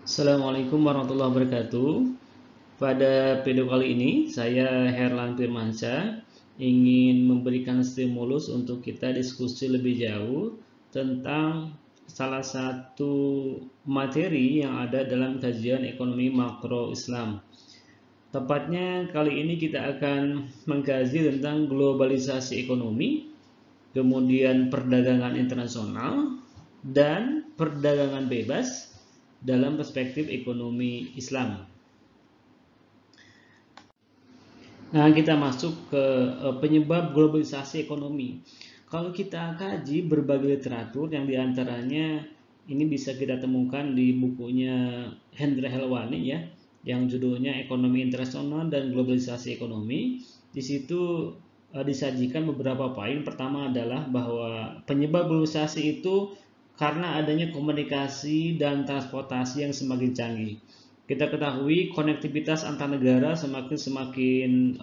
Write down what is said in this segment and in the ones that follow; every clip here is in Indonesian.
Assalamualaikum warahmatullahi wabarakatuh. Pada video kali ini, saya Herlan Firmansyah ingin memberikan stimulus untuk kita diskusi lebih jauh tentang salah satu materi yang ada dalam kajian ekonomi makro Islam. Tepatnya kali ini kita akan mengkaji tentang globalisasi ekonomi, kemudian perdagangan internasional, dan perdagangan bebas dalam perspektif ekonomi Islam. Nah, kita masuk ke penyebab globalisasi ekonomi. Kalau kita kaji berbagai literatur yang diantaranya ini bisa kita temukan di bukunya Hendra Helwani ya, yang judulnya Ekonomi Internasional dan Globalisasi Ekonomi. Di situ disajikan beberapa poin. Pertama adalah bahwa penyebab globalisasi itu karena adanya komunikasi dan transportasi yang semakin canggih. Kita ketahui konektivitas antar negara semakin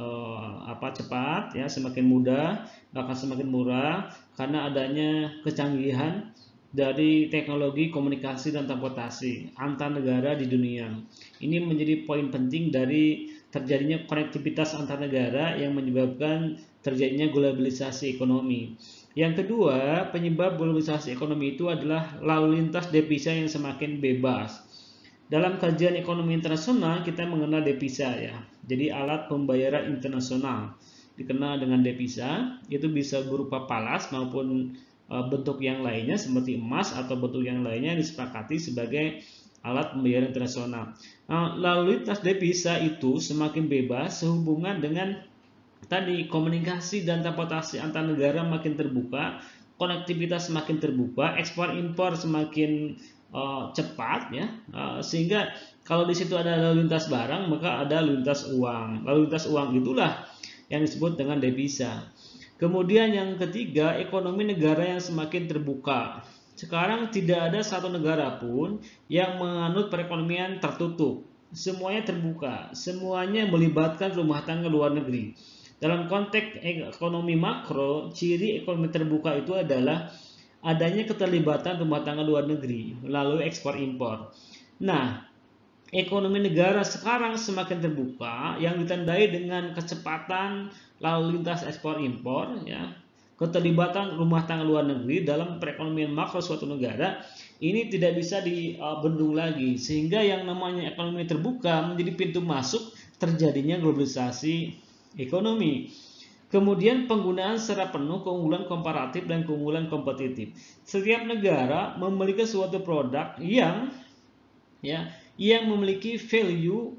cepat ya, semakin mudah, bahkan semakin murah karena adanya kecanggihan dari teknologi komunikasi dan transportasi antar negara di dunia. Ini menjadi poin penting dari terjadinya konektivitas antar negara yang menyebabkan terjadinya globalisasi ekonomi. Yang kedua, penyebab globalisasi ekonomi itu adalah lalu lintas devisa yang semakin bebas. Dalam kajian ekonomi internasional kita mengenal devisa ya. Jadi alat pembayaran internasional dikenal dengan devisa, itu bisa berupa falas maupun bentuk yang lainnya seperti emas atau bentuk yang lainnya disepakati sebagai alat pembayaran internasional. Nah, lalu lintas devisa itu semakin bebas sehubungan dengan tadi komunikasi dan transportasi antar negara makin terbuka, konektivitas semakin terbuka, ekspor impor semakin cepat ya, sehingga kalau di situ ada lalu lintas barang maka ada lalu lintas uang. Lalu lintas uang itulah yang disebut dengan devisa. Kemudian yang ketiga, ekonomi negara yang semakin terbuka. Sekarang tidak ada satu negara pun yang menganut perekonomian tertutup. Semuanya terbuka, semuanya melibatkan rumah tangga luar negeri. Dalam konteks ekonomi makro, ciri ekonomi terbuka itu adalah adanya keterlibatan rumah tangga luar negeri melalui ekspor impor. Nah, ekonomi negara sekarang semakin terbuka yang ditandai dengan kecepatan lalu lintas ekspor impor ya, keterlibatan rumah tangga luar negeri dalam perekonomian makro suatu negara ini tidak bisa dibendung lagi, sehingga yang namanya ekonomi terbuka menjadi pintu masuk terjadinya globalisasi ekonomi. Kemudian penggunaan secara penuh keunggulan komparatif dan keunggulan kompetitif. Setiap negara memiliki suatu produk yang memiliki value,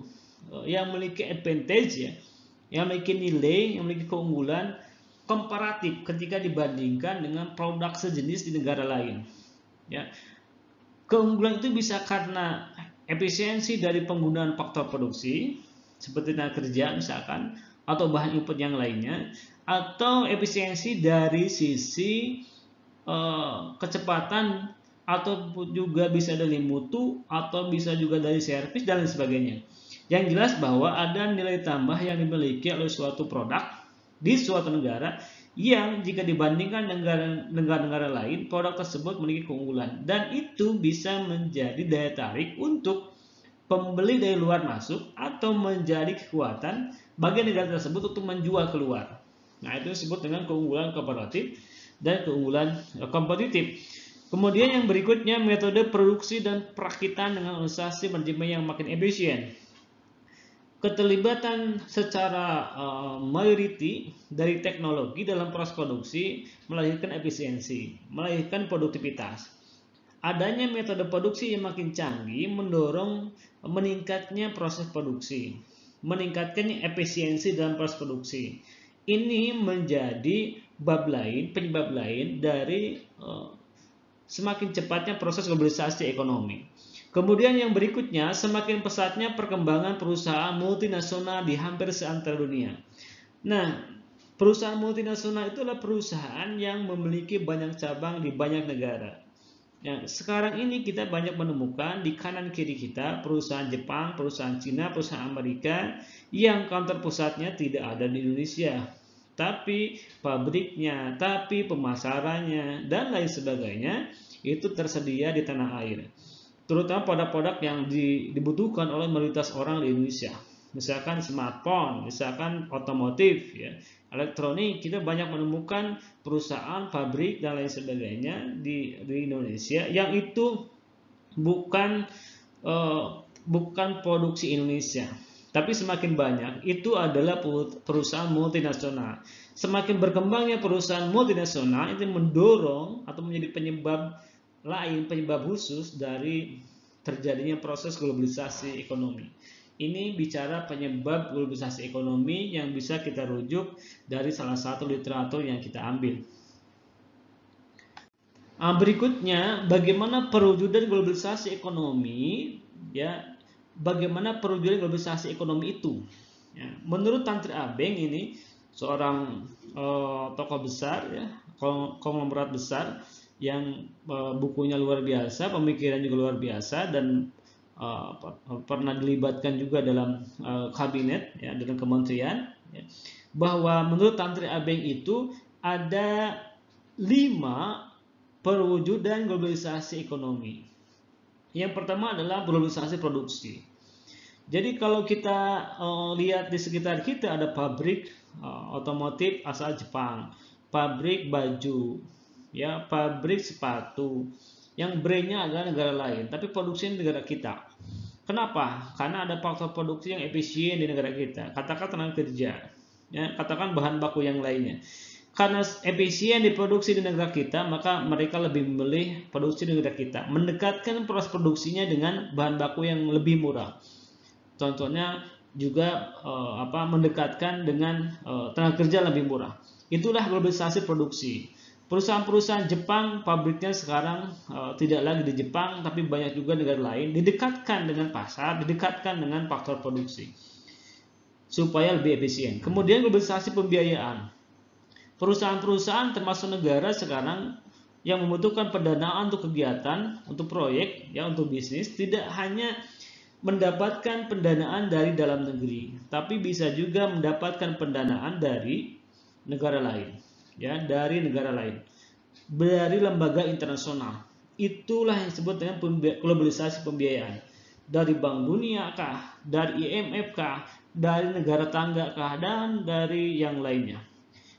yang memiliki advantage ya, yang memiliki nilai, yang memiliki keunggulan komparatif ketika dibandingkan dengan produk sejenis di negara lain. Ya. Keunggulan itu bisa karena efisiensi dari penggunaan faktor produksi seperti tenaga kerja misalkan, atau bahan input yang lainnya, atau efisiensi dari sisi kecepatan, atau juga bisa dari mutu, atau bisa juga dari servis dan lain sebagainya. Yang jelas bahwa ada nilai tambah yang dimiliki oleh suatu produk di suatu negara yang jika dibandingkan dengan negara-negara lain, produk tersebut memiliki keunggulan, dan itu bisa menjadi daya tarik untuk pembeli dari luar masuk atau menjadi kekuatan bagi negara tersebut untuk menjual keluar. Nah, itu disebut dengan keunggulan komparatif dan keunggulan kompetitif. Kemudian yang berikutnya, metode produksi dan perakitan dengan organisasi manajemen yang makin efisien. Keterlibatan secara mayoriti dari teknologi dalam proses produksi melahirkan efisiensi, melahirkan produktivitas. Adanya metode produksi yang makin canggih mendorong meningkatnya proses produksi, meningkatkan efisiensi dalam proses produksi. Ini menjadi penyebab lain dari semakin cepatnya proses globalisasi ekonomi. Kemudian yang berikutnya, semakin pesatnya perkembangan perusahaan multinasional di hampir seantero dunia. Nah, perusahaan multinasional itu adalah perusahaan yang memiliki banyak cabang di banyak negara. Ya, sekarang ini kita banyak menemukan di kanan kiri kita perusahaan Jepang, perusahaan Cina, perusahaan Amerika yang kantor pusatnya tidak ada di Indonesia, tapi pabriknya, tapi pemasarannya dan lain sebagainya itu tersedia di tanah air. terutama produk-produk yang dibutuhkan oleh mayoritas orang di Indonesia. Misalkan smartphone, misalkan otomotif, ya, elektronik. Kita banyak menemukan perusahaan, pabrik dan lain sebagainya di Indonesia yang itu bukan produksi Indonesia, tapi semakin banyak itu adalah perusahaan multinasional. Semakin berkembangnya perusahaan multinasional itu mendorong atau menjadi penyebab khusus dari terjadinya proses globalisasi ekonomi. Ini bicara penyebab globalisasi ekonomi yang bisa kita rujuk dari salah satu literatur yang kita ambil. Berikutnya, bagaimana perwujudan globalisasi ekonomi, ya, bagaimana perwujudan globalisasi ekonomi itu. Ya, menurut Tan Tri Abeng ini seorang tokoh besar, ya, konglomerat besar yang bukunya luar biasa, pemikirannya juga luar biasa, dan pernah dilibatkan juga dalam kabinet, ya, dalam kementerian, ya, bahwa menurut Tan Tri Abeng itu ada 5 perwujudan globalisasi ekonomi. Yang pertama adalah globalisasi produksi. Jadi kalau kita lihat di sekitar kita ada pabrik otomotif asal Jepang, pabrik baju, ya, pabrik sepatu, yang brandnya adalah negara lain, tapi produksinya negara kita. Kenapa? Karena ada faktor produksi yang efisien di negara kita. Katakan tenaga kerja, ya, katakan bahan baku yang lainnya. Karena efisien diproduksi di negara kita, maka mereka lebih memilih produksi di negara kita, mendekatkan proses produksinya dengan bahan baku yang lebih murah. Contohnya juga mendekatkan dengan tenaga kerja lebih murah. Itulah globalisasi produksi. Perusahaan-perusahaan Jepang pabriknya sekarang tidak lagi di Jepang, tapi banyak juga negara lain, didekatkan dengan pasar, didekatkan dengan faktor produksi supaya lebih efisien. Kemudian globalisasi pembiayaan. Perusahaan-perusahaan termasuk negara sekarang yang membutuhkan pendanaan untuk kegiatan, untuk proyek, ya, untuk bisnis, tidak hanya mendapatkan pendanaan dari dalam negeri, tapi bisa juga mendapatkan pendanaan dari negara lain, ya, dari negara lain, dari lembaga internasional. Itulah yang disebut dengan globalisasi pembiayaan. Dari Bank Dunia kah, dari IMF kah, dari negara tangga kah, dan dari yang lainnya.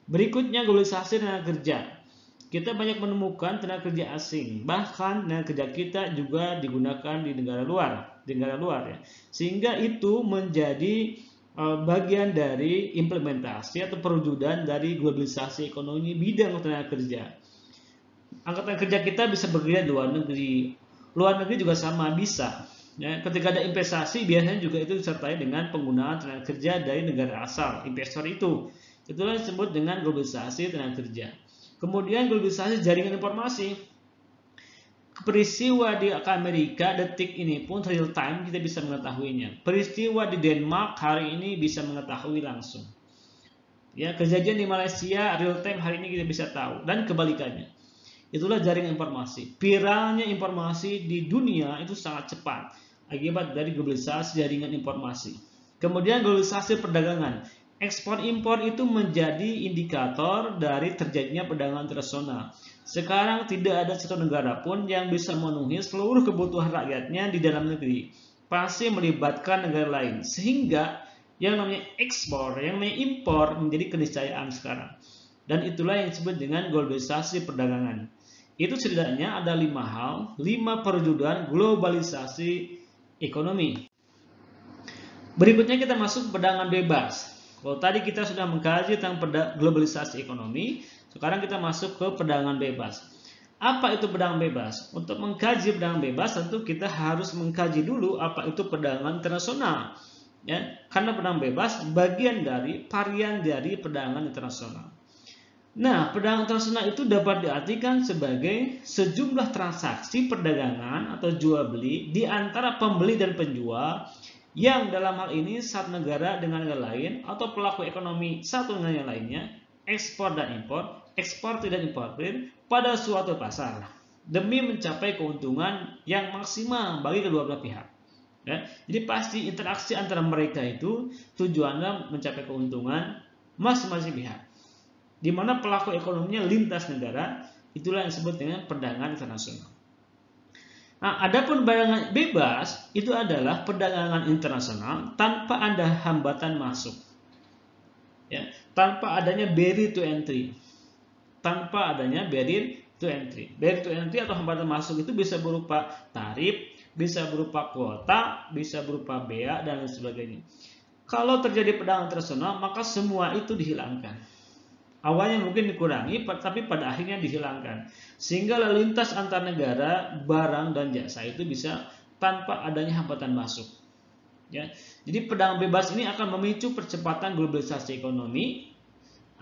Berikutnya globalisasi tenaga kerja. Kita banyak menemukan tenaga kerja asing, bahkan tenaga kerja kita juga digunakan di negara luar, ya. Sehingga itu menjadi bagian dari implementasi atau perwujudan dari globalisasi ekonomi bidang tenaga kerja. Angkatan kerja kita bisa bekerja di luar negeri juga sama bisa. Ya, ketika ada investasi biasanya juga itu disertai dengan penggunaan tenaga kerja dari negara asal investor itu. Itulah disebut dengan globalisasi tenaga kerja. Kemudian globalisasi jaringan informasi. Peristiwa di Amerika detik ini pun real time kita bisa mengetahuinya. Peristiwa di Denmark hari ini bisa mengetahui langsung. Ya, kejadian di Malaysia real time hari ini kita bisa tahu, dan kebalikannya. Itulah jaringan informasi. Viralnya informasi di dunia itu sangat cepat akibat dari globalisasi jaringan informasi. Kemudian globalisasi perdagangan. Ekspor impor itu menjadi indikator dari terjadinya perdagangan internasional. Sekarang tidak ada satu negara pun yang bisa memenuhi seluruh kebutuhan rakyatnya di dalam negeri. Pasti melibatkan negara lain. Sehingga yang namanya ekspor, yang namanya impor menjadi keniscayaan sekarang. Dan itulah yang disebut dengan globalisasi perdagangan. Itu setidaknya ada 5 hal, 5 perwujudan globalisasi ekonomi. Berikutnya kita masuk perdagangan bebas. Kalau tadi kita sudah mengkaji tentang globalisasi ekonomi, sekarang kita masuk ke perdagangan bebas. Apa itu perdagangan bebas? Untuk mengkaji perdagangan bebas tentu kita harus mengkaji dulu apa itu perdagangan internasional. Ya, karena perdagangan bebas bagian dari varian dari perdagangan internasional. Nah, perdagangan internasional itu dapat diartikan sebagai sejumlah transaksi perdagangan atau jual beli di antara pembeli dan penjual, yang dalam hal ini satu negara dengan negara lain atau pelaku ekonomi satu dengan yang lainnya, ekspor dan impor, eksportir dan importir pada suatu pasar demi mencapai keuntungan yang maksimal bagi kedua belah pihak. Ya, jadi pasti interaksi antara mereka itu tujuannya mencapai keuntungan masing-masing pihak, di mana pelaku ekonominya lintas negara. Itulah yang disebut dengan perdagangan internasional. Nah, adapun perdagangan bebas itu adalah perdagangan internasional tanpa ada hambatan masuk, ya, tanpa adanya barrier to entry, tanpa adanya barrier to entry. Barrier to entry atau hambatan masuk itu bisa berupa tarif, bisa berupa kuota, bisa berupa bea dan lain sebagainya. Kalau terjadi perdagangan internasional, maka semua itu dihilangkan. Awalnya mungkin dikurangi, tapi pada akhirnya dihilangkan. Sehingga lalu lintas antar negara, barang dan jasa itu bisa tanpa adanya hambatan masuk. Ya. Jadi perdagangan bebas ini akan memicu percepatan globalisasi ekonomi,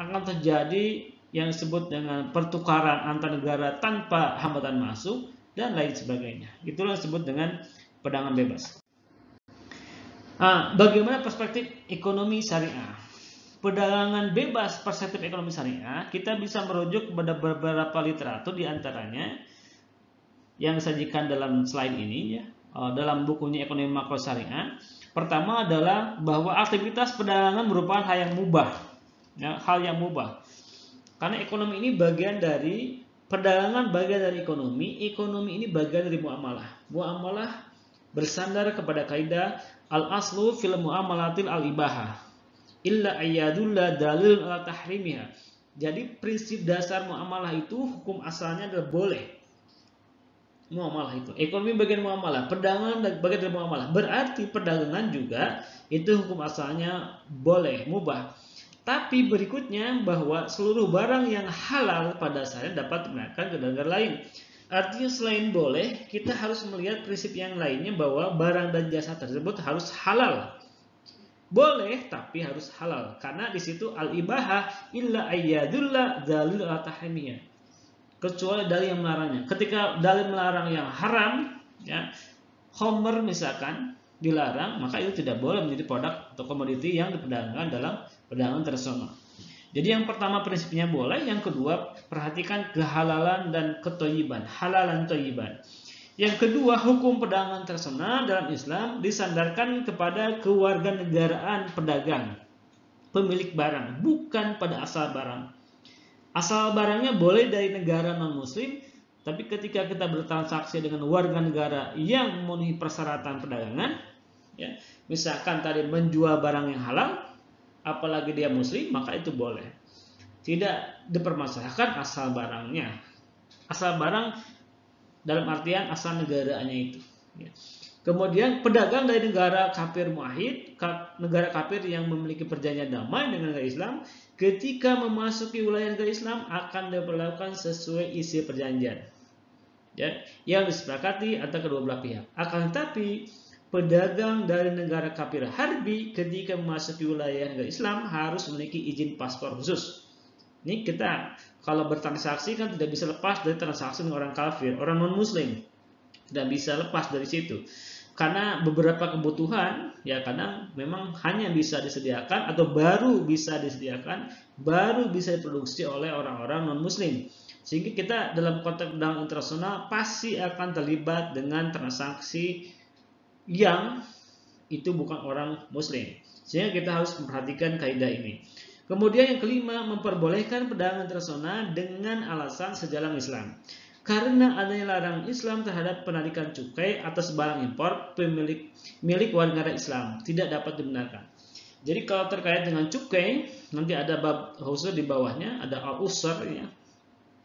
akan terjadi yang disebut dengan pertukaran antar negara tanpa hambatan masuk, dan lain sebagainya. Itulah disebut dengan perdagangan bebas. Nah, bagaimana perspektif ekonomi syariah? Perdagangan bebas perspektif ekonomi syariah, kita bisa merujuk kepada beberapa literatur, diantaranya yang disajikan dalam slide ini, ya, dalam bukunya Ekonomi Makro Syariah. Pertama adalah bahwa aktivitas perdagangan merupakan hal yang mubah, ya, hal yang mubah. Karena ekonomi ini bagian dari perdagangan, bagian dari ekonomi. Ekonomi ini bagian dari muamalah. Muamalah bersandar kepada kaidah al-aslu fil muamalatil al-ibahah illa ayyadulla dalil ala tahrimiha. Jadi prinsip dasar muamalah itu, hukum asalnya adalah boleh. Muamalah itu, ekonomi bagian muamalah, perdagangan bagian dari muamalah. Berarti perdagangan juga itu hukum asalnya boleh, mubah. Tapi berikutnya bahwa seluruh barang yang halal pada dasarnya dapat digunakan ke negara lain. Artinya selain boleh, kita harus melihat prinsip yang lainnya bahwa barang dan jasa tersebut harus halal. Boleh, tapi harus halal. Karena di situ al-ibahah illa ayyadulla dalil al-tahrimiyah. Kecuali dalil yang melarangnya. Ketika dalil melarang yang haram, ya, khamr misalkan dilarang, maka itu tidak boleh menjadi produk atau komoditi yang diperdagangkan dalam perdagangan internasional. Jadi yang pertama prinsipnya boleh, yang kedua perhatikan kehalalan dan ketoyiban, halalan toyiban. Yang kedua, hukum perdagangan internasional dalam Islam disandarkan kepada kewarganegaraan pedagang, pemilik barang, bukan pada asal barang. Asal barangnya boleh dari negara non-muslim, tapi ketika kita bertransaksi dengan warga negara yang memenuhi persyaratan perdagangan, ya, misalkan tadi menjual barang yang halal, apalagi dia muslim, maka itu boleh. Tidak dipermasalahkan asal barangnya. Asal barang dalam artian asal negaraannya itu. Kemudian pedagang dari negara kafir muahid, negara kafir yang memiliki perjanjian damai dengan negara Islam, ketika memasuki wilayah negara Islam akan diperlakukan sesuai isi perjanjian, ya, yang disepakati antara kedua belah pihak. Akan tetapi pedagang dari negara kafir harbi ketika memasuki wilayah negara Islam harus memiliki izin paspor khusus. Ini kita kalau bertransaksi kan tidak bisa lepas dari transaksi dengan orang kafir, orang non-muslim. Tidak bisa lepas dari situ. Karena beberapa kebutuhan, ya kadang memang hanya bisa disediakan atau baru bisa disediakan, baru bisa diproduksi oleh orang-orang non-muslim. Sehingga kita dalam konteks perdagangan internasional pasti akan terlibat dengan transaksi yang itu bukan orang muslim. Sehingga kita harus memperhatikan kaidah ini. Kemudian yang kelima, memperbolehkan perdagangan internasional dengan alasan sejalan Islam. Karena adanya larangan Islam terhadap penarikan cukai atas barang impor milik warga negara Islam tidak dapat dibenarkan. Jadi kalau terkait dengan cukai, nanti ada bab khusus di bawahnya, ada al-usr, ya.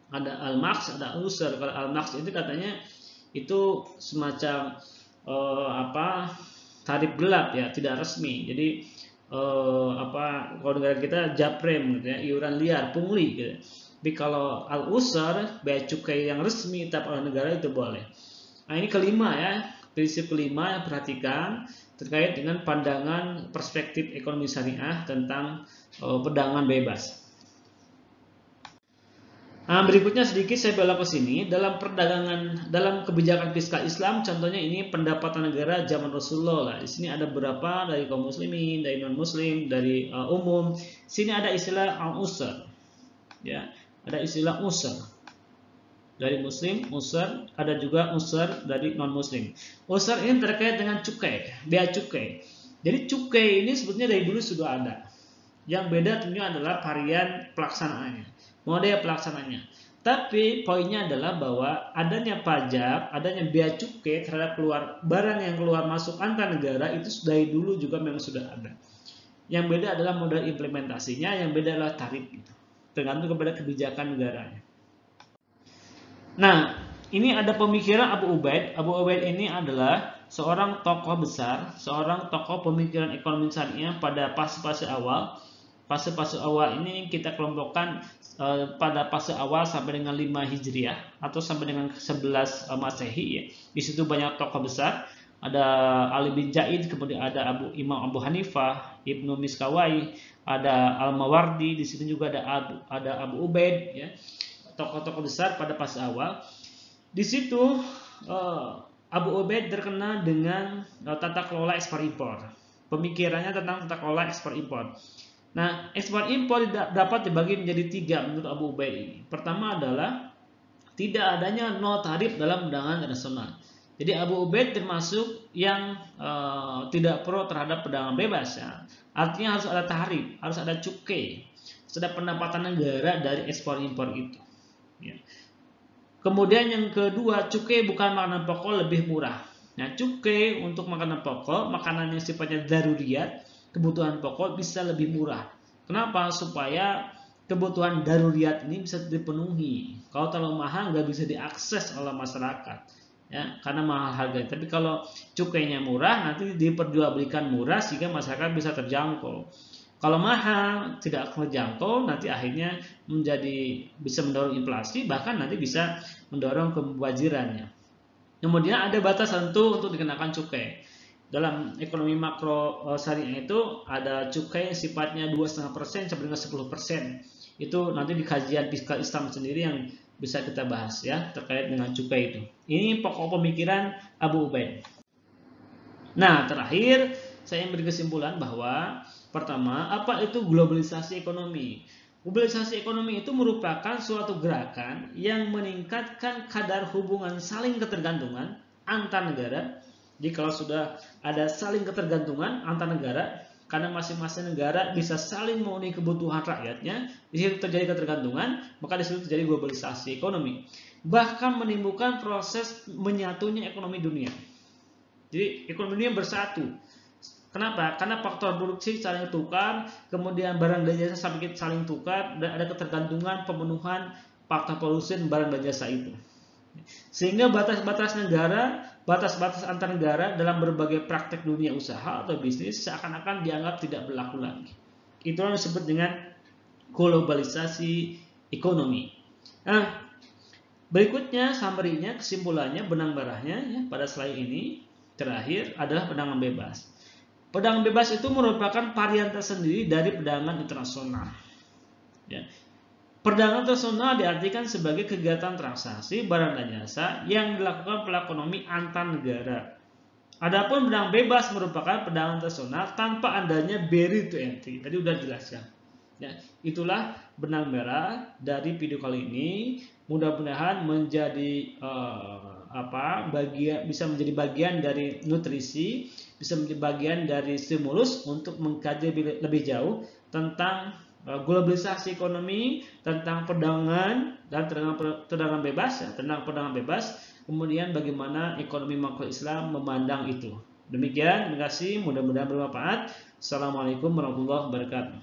Ada al-maqs, ada al-usr. Kalau al-maqs itu katanya itu semacam tarif gelap, ya, tidak resmi. Jadi kalau negara kita japrem, gitu ya, iuran liar, pungli, gitu. Tapi kalau al-usr, bea cukai yang resmi tetap oleh negara itu boleh. Nah, ini kelima, ya, prinsip kelima yang perhatikan terkait dengan pandangan perspektif ekonomi syariah tentang perdagangan bebas. Nah, berikutnya sedikit saya belok ke sini dalam perdagangan, dalam kebijakan fiskal Islam. Contohnya ini pendapatan negara zaman Rasulullah lah. Di sini ada beberapa dari kaum muslimin, dari non muslim, dari umum. Sini ada istilah al-usr, ya, ada istilah usr dari muslim, usr, ada juga usr dari non muslim. Usr ini terkait dengan cukai, bea cukai. Jadi cukai ini sebetulnya dari dulu sudah ada. Yang beda tentunya adalah varian pelaksanaannya, model pelaksananya. Tapi poinnya adalah bahwa adanya pajak, adanya bea cukai terhadap barang yang keluar masuk antar negara itu dari dulu juga memang sudah ada. Yang beda adalah modal implementasinya, yang beda adalah tarif itu. Tergantung kepada kebijakan negaranya. Nah, ini ada pemikiran Abu Ubaid. Abu Ubaid ini adalah seorang tokoh besar, seorang tokoh pemikiran ekonomi syariah pada fase-fase awal. Fase-fase awal ini kita kelompokkan pada fase awal sampai dengan 5 Hijriah atau sampai dengan 11 Masehi ya. Di situ banyak tokoh besar, ada Ali bin Zaid, kemudian ada Imam Abu Hanifah, Ibnu Miskawai, ada Al-Mawardi, di sini juga ada Abu Ubaid ya. Tokoh-tokoh besar pada fase awal. Di situ Abu Ubaid terkenal dengan tata kelola ekspor impor. Pemikirannya tentang tata kelola ekspor impor. Nah, ekspor impor dapat dibagi menjadi 3 menurut Abu Ubaid ini. Pertama adalah tidak adanya nol tarif dalam perdagangan internasional. Jadi Abu Ubaid termasuk yang tidak pro terhadap perdagangan bebas ya. Artinya harus ada tarif, harus ada cukai, harus ada pendapatan negara dari ekspor impor itu. Ya. Kemudian yang kedua, cukai bukan makanan pokok lebih murah. Nah, cukai untuk makanan pokok, makanan yang sifatnya daruriyat, kebutuhan pokok bisa lebih murah. Kenapa? Supaya kebutuhan daruriyat ini bisa dipenuhi. Kalau terlalu mahal nggak bisa diakses oleh masyarakat, ya, karena mahal harganya. Tapi kalau cukainya murah, nanti diperjualbelikan murah sehingga masyarakat bisa terjangkau. Kalau mahal tidak terjangkau, nanti akhirnya bisa mendorong inflasi, bahkan nanti bisa mendorong kemubazirannya. Kemudian ada batas tertentu untuk dikenakan cukai. Dalam ekonomi makro syariah itu ada cukai yang sifatnya 2,5% sampai dengan 10%. Itu nanti di kajian fiskal Islam sendiri yang bisa kita bahas ya terkait dengan cukai itu. Ini pokok pemikiran Abu Ubaid. Nah, terakhir saya beri kesimpulan bahwa pertama, apa itu globalisasi ekonomi? Globalisasi ekonomi itu merupakan suatu gerakan yang meningkatkan kadar hubungan saling ketergantungan antar negara. Jadi kalau sudah ada saling ketergantungan antar negara, karena masing-masing negara bisa saling memenuhi kebutuhan rakyatnya, di situ terjadi ketergantungan, maka di situ terjadi globalisasi ekonomi. Bahkan menimbulkan proses menyatunya ekonomi dunia. Jadi ekonomi dunia bersatu. Kenapa? Karena faktor produksi saling tukar, kemudian barang dan jasa saling tukar, dan ada ketergantungan pemenuhan faktor produksi barang dan jasa itu. Sehingga batas-batas negara, batas-batas antar negara dalam berbagai praktek dunia usaha atau bisnis seakan-akan dianggap tidak berlaku lagi. Itulah yang disebut dengan globalisasi ekonomi. Nah, berikutnya summary-nya, kesimpulannya, benang merahnya ya, pada slide ini terakhir adalah perdagangan bebas. Perdagangan bebas itu merupakan varian tersendiri dari perdagangan internasional. Ya. Perdagangan internasional diartikan sebagai kegiatan transaksi barang dan jasa yang dilakukan pelaku ekonomi antar negara. Adapun perdagangan bebas merupakan perdagangan internasional tanpa adanya barrier to entry. Tadi sudah jelaskan. Ya, itulah benang merah dari video kali ini. Mudah-mudahan menjadi bisa menjadi bagian dari nutrisi, bisa menjadi bagian dari stimulus untuk mengkaji lebih jauh tentang globalisasi ekonomi, tentang perdagangan dan perdagangan bebas, ya, tentang perdagangan bebas, kemudian bagaimana ekonomi makro Islam memandang itu. Demikian, terima kasih, mudah-mudahan bermanfaat. Assalamualaikum warahmatullahi wabarakatuh.